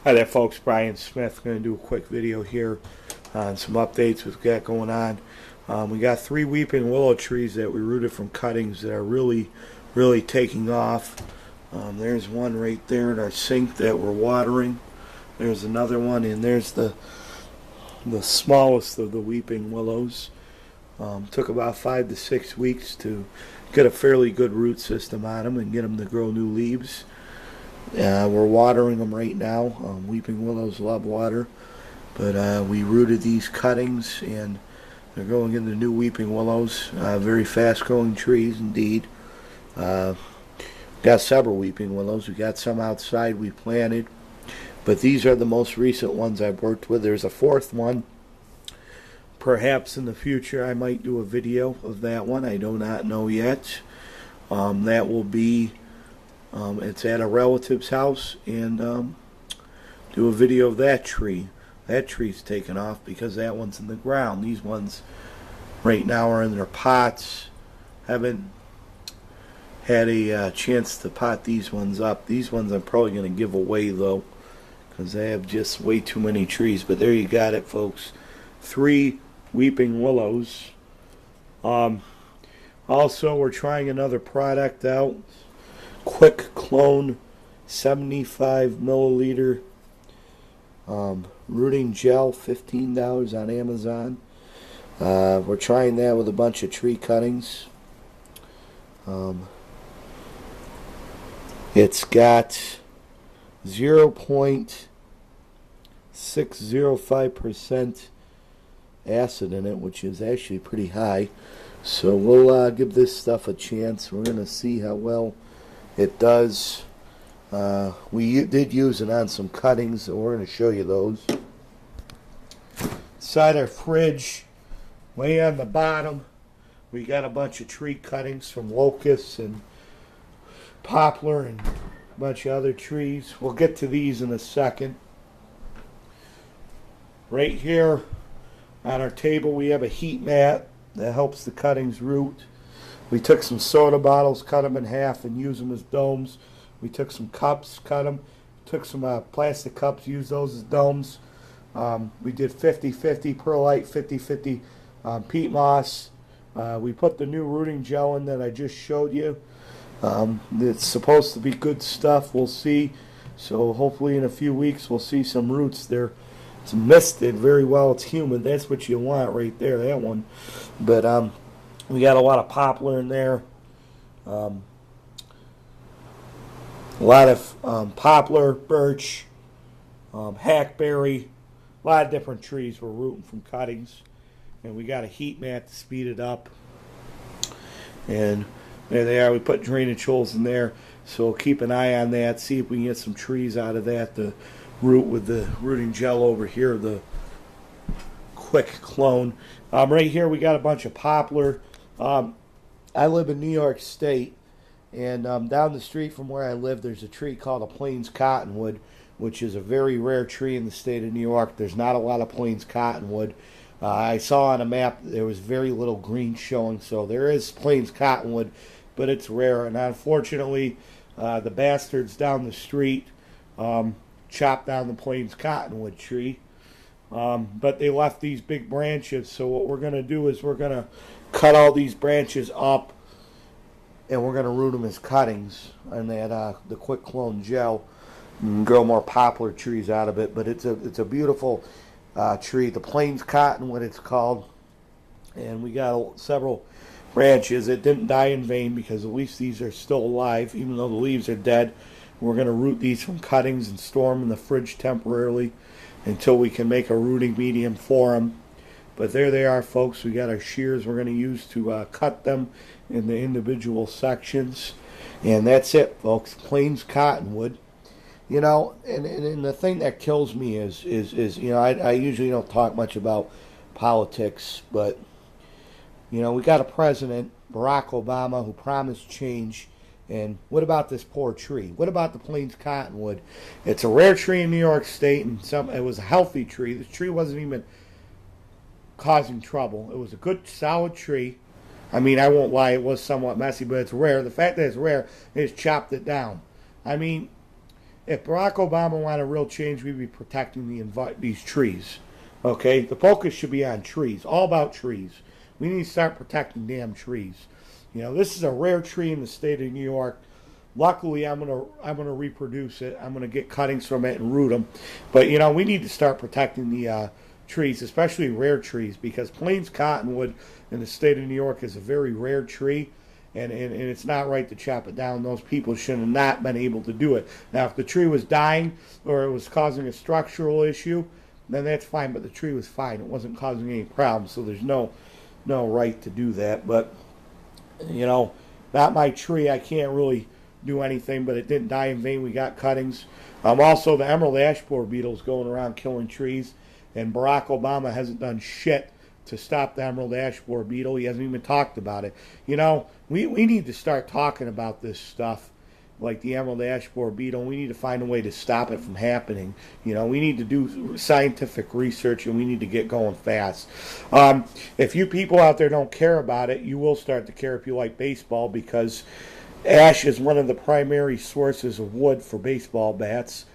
Hi there folks, Brian Smith. Going to do a quick video here on some updates we've got going on. We got 3 weeping willow trees that we rooted from cuttings that are really taking off. There's one right there in our sink that we're watering. There's another one, and there's the smallest of the weeping willows. Took about 5 to 6 weeks to get a fairly good root system on them and get them to grow new leaves. We're watering them right now. Weeping willows love water, but we rooted these cuttings and they're going into new weeping willows. Very fast growing trees indeed. Got several weeping willows. We got some outside we planted, but these are the most recent ones I've worked with. There's a 4th one. Perhaps in the future I might do a video of that one. I do not know yet. That will be it's at a relative's house, and do a video of that tree. That tree's taken off because that one's in the ground. These ones right now are in their pots. Haven't had a chance to pot these ones up. These ones I'm probably going to give away though, because they have just way too many trees. But there you got it, folks. 3 weeping willows. Also, we're trying another product out. Quick Clone 75 milliliter rooting gel, $15 on Amazon. We're trying that with a bunch of tree cuttings. It's got 0.605% acid in it, which is actually pretty high. So we'll give this stuff a chance. We're going to see how well it does. We did use it on some cuttings, so we're going to show you those. Inside our fridge, way on the bottom, we got a bunch of tree cuttings from locusts and poplar and a bunch of other trees. We'll get to these in a second. Right here on our table we have a heat mat that helps the cuttings root. We took some soda bottles, cut them in half, and used them as domes. We took some cups, cut them, took some plastic cups, used those as domes. We did 50-50 perlite, 50-50 peat moss. We put the new rooting gel in that I just showed you. It's supposed to be good stuff. We'll see. So hopefully in a few weeks we'll see some roots there. It's misted very well. It's humid. That's what you want right there, that one. But we got a lot of poplar in there. A lot of poplar, birch, hackberry, a lot of different trees we're rooting from cuttings. And we got a heat mat to speed it up. And there they are. We put drainage holes in there. So keep an eye on that. See if we can get some trees out of that to root with the rooting gel over here, the Quick Clone. Right here we got a bunch of poplar. I live in New York State, and down the street from where I live there's a tree called a Plains Cottonwood, which is a very rare tree in the state of New York. There's not a lot of Plains Cottonwood. I saw on a map there was very little green showing, so there is Plains Cottonwood, but it's rare. And unfortunately, the bastards down the street chopped down the Plains Cottonwood tree. But they left these big branches, so what we're going to do is we're going to cut all these branches up and we're going to root them as cuttings and that the Quick Clone gel and grow more poplar trees out of it. But it's a beautiful tree, the Plains Cottonwood it's called, and we got several branches. It didn't die in vain because at least these are still alive even though the leaves are dead. We're going to root these from cuttings and store them in the fridge temporarily until we can make a rooting medium for them. But there they are, folks. We got our shears we're going to use to cut them in the individual sections. And that's it, folks. Plains Cottonwood. You know, and the thing that kills me is you know, I usually don't talk much about politics, but, you know, we got a president, Barack Obama, who promised change. And what about this poor tree? What about the Plains Cottonwood? It's a rare tree in New York State, and it was a healthy tree. The tree wasn't even causing trouble. It was a good, solid tree. I mean, I won't lie, it was somewhat messy, but it's rare. The fact that it's rare, they just chopped it down. I mean, if Barack Obama wanted real change, we'd be protecting these trees. Okay, the focus should be on trees, all about trees. We need to start protecting damn trees. You know, this is a rare tree in the state of New York. Luckily, I'm gonna reproduce it. I'm gonna get cuttings from it and root them. But you know, we need to start protecting the trees, especially rare trees, because Plains cottonwood in the state of New York is a very rare tree, and it's not right to chop it down. Those people should have not been able to do it. Now, if the tree was dying or it was causing a structural issue, then that's fine. But the tree was fine; it wasn't causing any problems, so there's no right to do that. But you know, not my tree. I can't really do anything, but it didn't die in vain. We got cuttings. Also, the emerald ash borer beetle is going around killing trees, and Barack Obama hasn't done shit to stop the emerald ash borer beetle. He hasn't even talked about it. You know, we need to start talking about this stuff, like the emerald ash borer beetle. We need to find a way to stop it from happening. You know, we need to do scientific research, and we need to get going fast. If you people out there don't care about it, you will start to care if you like baseball, because ash is one of the primary sources of wood for baseball bats.